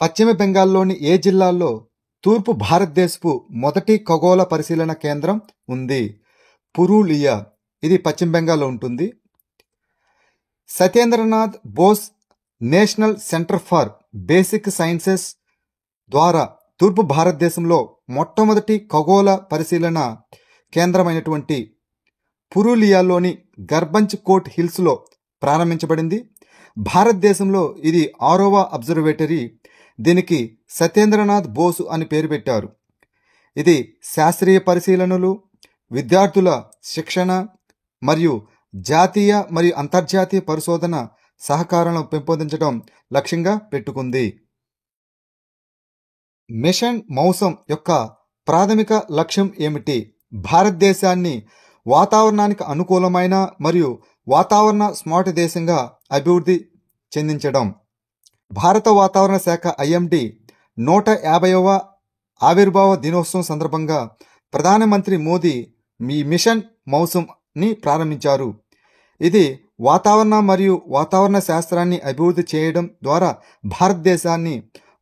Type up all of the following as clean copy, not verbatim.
పశ్చిమ బెంగాల్లోని ఏ జిల్లాల్లో తూర్పు భారతదేశపు మొదటి ఖగోళ పరిశీలన కేంద్రం ఉంది? పురూలియా. ఇది పశ్చిమ బెంగాల్లో ఉంటుంది. Satyendranath Bose national centre for basic sciences ద్వారా తూర్పు భారతదేశంలో మొట్టమొదటి ఖగోళ పరిశీలన కేంద్రమైనటువంటి పురూలియాలోని గర్బంచ్ కోట్ హిల్స్లో ప్రారంభించబడింది. భారతదేశంలో ఇది 6వ అబ్జర్వేటరీ. దీనికి సత్యేంద్రనాథ్ బోసు అని పేరు పెట్టారు. ఇది శాస్త్రీయ పరిశీలనలు, విద్యార్థుల శిక్షణ మరియు జాతీయ మరియు అంతర్జాతీయ పరిశోధన సహకారాలను పెంపొందించడం లక్ష్యంగా పెట్టుకుంది. మిషన్ మౌసం యొక్క ప్రాథమిక లక్ష్యం ఏమిటి? భారతదేశాన్ని వాతావరణానికి అనుకూలమైన మరియు వాతావరణ స్మార్ట్ దేశంగా అభివృద్ధి చెందించడం. భారత వాతావరణ శాఖ IMD 150వ ఆవిర్భావ దినోత్సవం సందర్భంగా ప్రధానమంత్రి మోదీ ఈ మిషన్ మౌసంని ప్రారంభించారు. ఇది వాతావరణ మరియు వాతావరణ శాస్త్రాన్ని అభివృద్ధి చేయడం ద్వారా భారతదేశాన్ని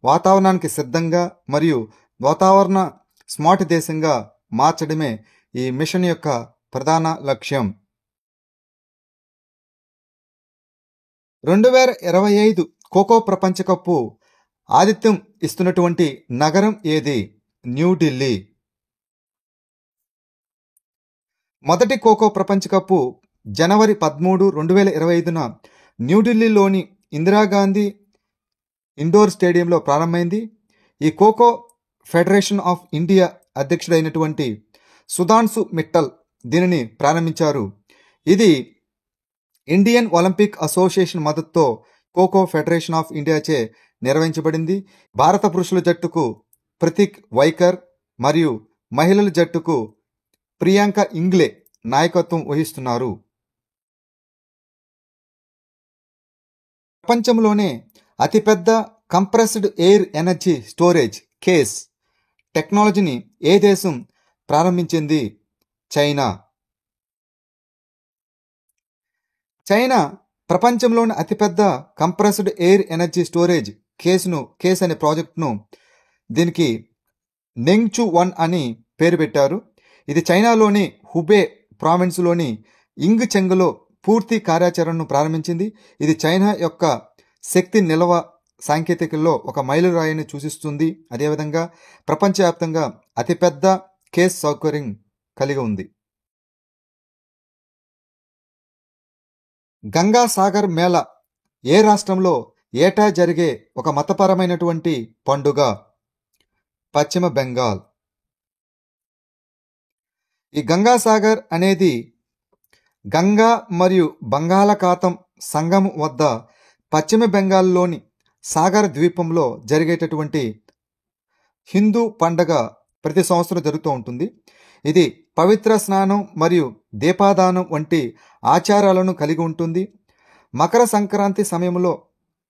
వాతావరణానికి సిద్ధంగా మరియు వాతావరణ స్మార్ట్ దేశంగా మార్చడమే ఈ మిషన్ యొక్క ప్రధాన లక్ష్యం. 2025 ఖోఖో ప్రపంచ కప్పు ఆతిథ్యం ఇస్తున్నటువంటి నగరం ఏది? న్యూఢిల్లీ. మొదటి ఖోఖో ప్రపంచ కప్పు జనవరి 13, 2025న న్యూఢిల్లీలోని ఇందిరాగాంధీ ఇండోర్ స్టేడియంలో ప్రారంభమైంది. ఈ ఖోఖో ఫెడరేషన్ ఆఫ్ ఇండియా అధ్యక్షుడైనటువంటి సుధాంశు మిట్టల్ దీనిని ప్రారంభించారు. ఇది ఇండియన్ ఒలింపిక్ అసోసియేషన్ మద్దతుతో ఖోఖో ఫెడరేషన్ ఆఫ్ ఇండియాచే నిర్వహించబడింది. భారత పురుషుల జట్టుకు ప్రతీక్ వైకర్ మరియు మహిళల జట్టుకు ప్రియాంక ఇంగ్లే నాయకత్వం వహిస్తున్నారు. ప్రపంచంలోనే అతిపెద్ద compressed air energy storage case టెక్నాలజీని ఏ దేశం ప్రారంభించింది? చైనా. చైనా ప్రపంచంలోని అతిపెద్ద compressed air energy storage case అనే ప్రాజెక్టును దీనికి నెంగ్చు 1 అని పేరు పెట్టారు. ఇది చైనాలోని హుబే ప్రావిన్స్లోని ఇంగ్ చెంగ్లో పూర్తి కార్యాచరణను ప్రారంభించింది. ఇది చైనా యొక్క శక్తి నిల్వ సాంకేతికల్లో ఒక మైలురాయిని సూచిస్తుంది. అదేవిధంగా ప్రపంచవ్యాప్తంగా అతిపెద్ద కేస్ సౌకర్యం కలిగి ఉంది. గంగా సాగర్ మేళా ఏ రాష్ట్రంలో ఏటా జరిగే ఒక మతపరమైనటువంటి పండుగ? పశ్చిమ బెంగాల్. ఈ గంగా సాగర్ అనేది గంగా మరియు బంగాళాఖాతం సంగమం వద్ద పశ్చిమ బెంగాల్లోని సాగర్ ద్వీపంలో జరిగేటటువంటి హిందూ పండగ ప్రతి సంవత్సరం జరుగుతూ ఉంటుంది. ఇది పవిత్ర స్నానం మరియు దీపాదానం వంటి ఆచారాలను కలిగి ఉంటుంది. మకర సంక్రాంతి సమయంలో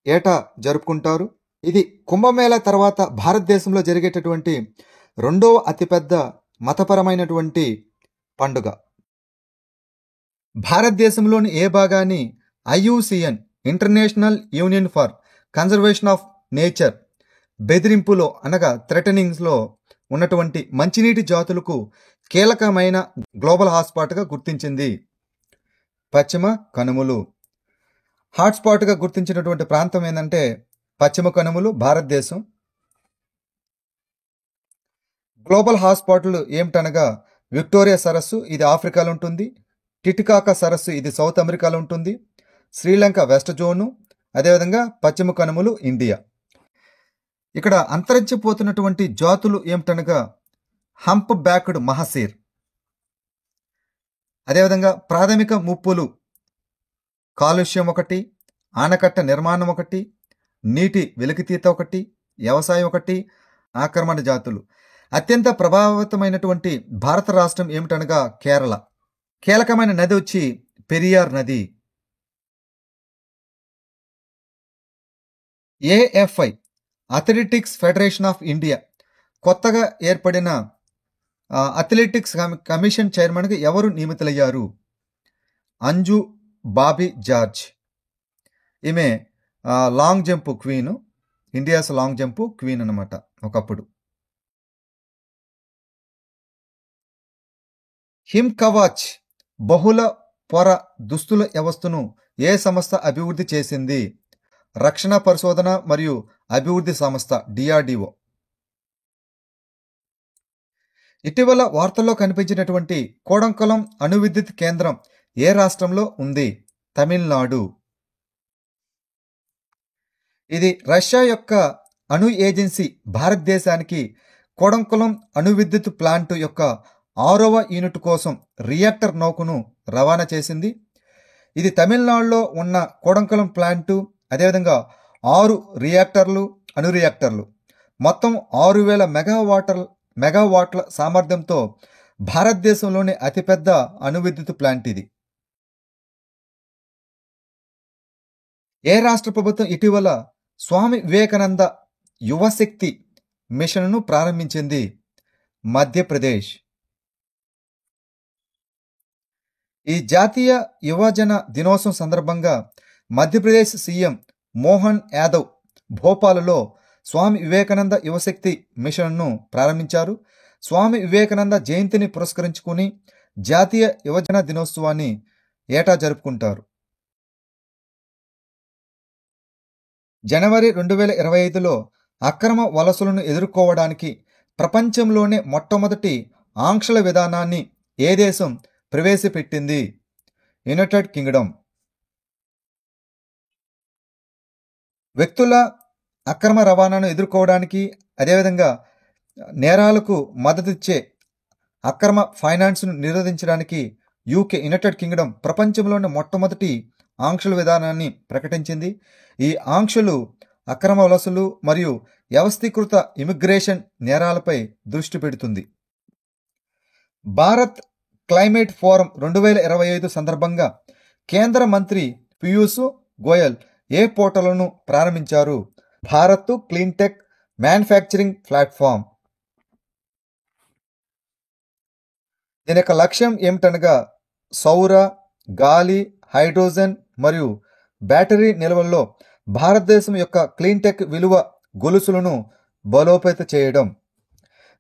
ఏటా జరుపుకుంటారు. ఇది కుంభమేళా తర్వాత భారతదేశంలో జరిగేటటువంటి 2వ అతిపెద్ద మతపరమైనటువంటి పండుగ. భారతదేశంలోని ఏ భాగాన్ని IUCN international union for conservation of nature బెదిరింపులో అనగా థ్రెటనింగ్స్లో ఉన్నటువంటి మంచినీటి జాతులకు కీలకమైన గ్లోబల్ హాట్స్పాట్గా గుర్తించింది? పశ్చిమ కనుమలు. హాట్స్పాట్గా గుర్తించినటువంటి ప్రాంతం ఏంటంటే పశ్చిమ కనుమలు, భారతదేశం. గ్లోబల్ హాట్స్పాట్లు ఏమిటనగా విక్టోరియా సరస్సు, ఇది ఆఫ్రికాలో ఉంటుంది. టిటికాకా సరస్సు, ఇది సౌత్ అమెరికాలో ఉంటుంది. శ్రీలంక వెస్ట్ జోను, అదేవిధంగా పశ్చిమ కనుమలు ఇండియా. ఇక్కడ అంతరించిపోతున్నటువంటి జాతులు ఏమిటనగా హంప్ బ్యాక్డ్ మహసీర్, అదేవిధంగా ప్రాథమిక ముప్పులు కాలుష్యం 1, ఆనకట్ట నిర్మాణం 1, నీటి వెలికితీత 1, వ్యవసాయం 1, ఆక్రమణ జాతులు. అత్యంత ప్రభావితమైనటువంటి భారత రాష్ట్రం ఏమిటనగా కేరళ. కీలకమైన నది వచ్చి పెరియార్ నది. AFI athletics federation of India కొత్తగా ఏర్పడిన అథ్లెటిక్స్ కమిషన్ చైర్మన్గా ఎవరు నియమితులయ్యారు? అంజు బాబీ జార్జ్. ఈమె long jump queen. India's long jump queen అనమాట ఒకప్పుడు. హిమ్ కవాచ్ బహుళ పొర దుస్తుల వ్యవస్థను ఏ సంస్థ అభివృద్ధి చేసింది? రక్షణ పరిశోధన మరియు అభివృద్ధి సంస్థ డిఆర్డిఓ. ఇటీవల వార్తల్లో కనిపించినటువంటి కోడంకులం అణు విద్యుత్ కేంద్రం ఏ రాష్ట్రంలో ఉంది? తమిళనాడు. ఇది రష్యా యొక్క అణు ఏజెన్సీ భారతదేశానికి కోడంకులం అణు విద్యుత్ ప్లాంట్ యొక్క 6వ యూనిట్ కోసం రియాక్టర్ నౌకను రవాణా చేసింది. ఇది తమిళనాడులో ఉన్న కోడంకులం ప్లాంటు, అదేవిధంగా 6 రియాక్టర్లు, అణు రియాక్టర్లు, మొత్తం 6000 మెగావాట్ల సామర్థ్యంతో భారతదేశంలోని అతిపెద్ద అణు విద్యుత్ ప్లాంట్ ఇది. ఏ రాష్ట్ర ప్రభుత్వం ఇటీవల స్వామి వివేకానంద యువశక్తి మిషన్ను ప్రారంభించింది? మధ్యప్రదేశ్. ఈ జాతీయ యువజన దినోత్సవం సందర్భంగా మధ్యప్రదేశ్ సీఎం మోహన్ యాదవ్ భోపాల్లో స్వామి వివేకానంద యువశక్తి మిషన్ను ప్రారంభించారు. స్వామి వివేకానంద జయంతిని పురస్కరించుకుని జాతీయ యువజన దినోత్సవాన్ని ఏటా జరుపుకుంటారు. జనవరి 2025లో అక్రమ వలసలను ఎదుర్కోవడానికి ప్రపంచంలోనే మొట్టమొదటి ఆంక్షల విధానాన్ని ఏ దేశం ప్రవేశపెట్టింది? United Kingdom. వ్యక్తుల అక్రమ రవాణాను ఎదుర్కోవడానికి, అదేవిధంగా నేరాలకు మద్దతిచ్చే అక్రమ ఫైనాన్స్ను నిరోధించడానికి యునైటెడ్ కింగ్డమ్ ప్రపంచంలోని మొట్టమొదటి ఆంక్షల విధానాన్ని ప్రకటించింది. ఈ ఆంక్షలు అక్రమ వలసలు మరియు వ్యవస్థీకృత ఇమిగ్రేషన్ నేరాలపై దృష్టి పెడుతుంది. భారత్ క్లైమేట్ ఫోరం 2025 సందర్భంగా కేంద్ర మంత్రి పీయూష్ గోయల్ ఏ పోర్టల్ను ప్రారంభించారు? Bharat clean tech manufacturing platform. దీని యొక్క లక్ష్యం ఏమిటనగా సౌర, గాలి, హైడ్రోజన్ మరియు బ్యాటరీ నిల్వల్లో భారతదేశం యొక్క క్లీన్ టెక్ విలువ గొలుసులను బలోపేతం చేయడం.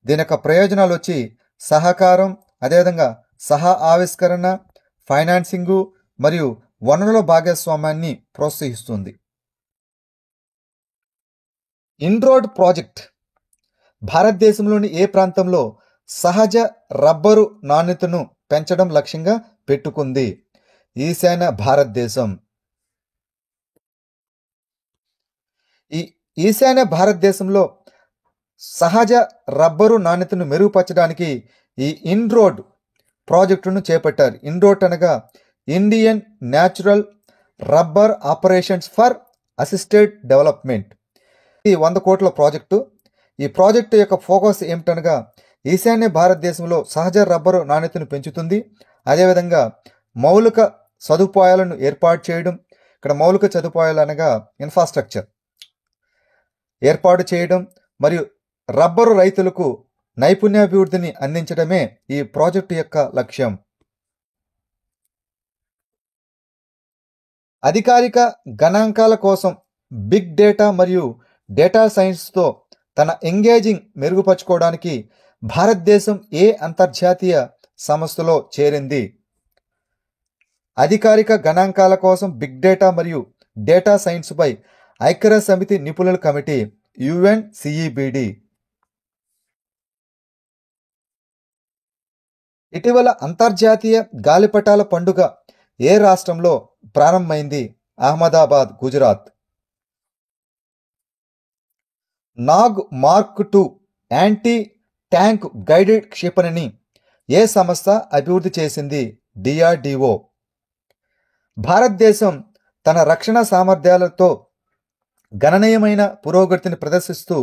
దీని యొక్క ప్రయోజనాలు వచ్చి సహకారం, అదేవిధంగా సహ ఆవిష్కరణ, ఫైనాన్సింగు మరియు వనరుల భాగస్వామ్యాన్ని ప్రోత్సహిస్తుంది. ఇన్రోడ్ ప్రాజెక్ట్ భారతదేశంలోని ఏ ప్రాంతంలో సహజ రబ్బరు నాణ్యతను పెంచడం లక్ష్యంగా పెట్టుకుంది? ఈశాన్య భారతదేశం. ఈ ఈశాన్య భారతదేశంలో సహజ రబ్బరు నాణ్యతను మెరుగుపరచడానికి ఈ ఇన్రోడ్ ప్రాజెక్టును చేపట్టారు. ఇన్రోడ్ అనగా Indian natural rubber operations for assisted development. ఈ 100 కోట్ల ప్రాజెక్టు. ఈ ప్రాజెక్టు యొక్క ఫోకస్ ఏమిటనగా ఈశాన్య భారతదేశంలో సహజ రబ్బరు నాణ్యతను పెంచుతుంది, అదేవిధంగా మౌలిక సదుపాయాలను ఏర్పాటు చేయడం. ఇక్కడ మౌలిక సదుపాయాలు అనగా ఇన్ఫ్రాస్ట్రక్చర్ ఏర్పాటు చేయడం మరియు రబ్బరు రైతులకు నైపుణ్యాభివృద్ధిని అందించడమే ఈ ప్రాజెక్టు యొక్క లక్ష్యం. అధికారిక గణాంకాల కోసం బిగ్ డేటా మరియు డేటా సైన్స్తో తన ఎంగేజింగ్ మెరుగుపరుచుకోవడానికి భారతదేశం ఏ అంతర్జాతీయ సంస్థలో చేరింది? అధికారిక గణాంకాల కోసం బిగ్ డేటా మరియు డేటా సైన్స్పై ఐక్యరాజ్య సమితి నిపుణుల కమిటీ UNCEBD. ఇటీవల అంతర్జాతీయ గాలిపటాల పండుగ ఏ రాష్ట్రంలో ప్రారంభమైంది? Ahmedabad, Gujarat. Nag mark 2 anti tank guided క్షిపణిని ఏ సంస్థ అభివృద్ధి చేసింది? డిఆర్డిఓ. భారతదేశం తన రక్షణ సామర్థ్యాలతో గణనీయమైన పురోగతిని ప్రదర్శిస్తూ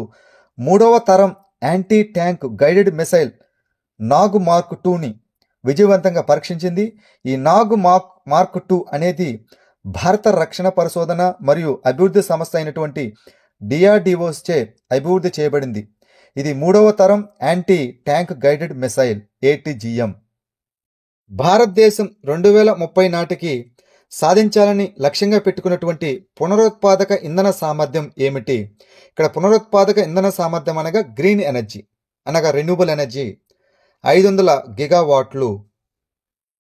3వ తరం anti tank guided missile Nag mark 2ని విజయవంతంగా పరీక్షించింది. ఈ నాగ్ మార్క్ 2 అనేది భారత రక్షణ పరిశోధన మరియు అభివృద్ధి సంస్థ అయినటువంటి డిఆర్డిఓచే అభివృద్ధి చేయబడింది. ఇది 3వ తరం anti tank guided missile ATGM. భారతదేశం 2030 నాటికి సాధించాలని లక్ష్యంగా పెట్టుకున్నటువంటి పునరుత్పాదక ఇంధన సామర్థ్యం ఏమిటి? ఇక్కడ పునరుత్పాదక ఇంధన సామర్థ్యం అనగా గ్రీన్ ఎనర్జీ అనగా రెన్యూబుల్ ఎనర్జీ 500 గిగావాట్లు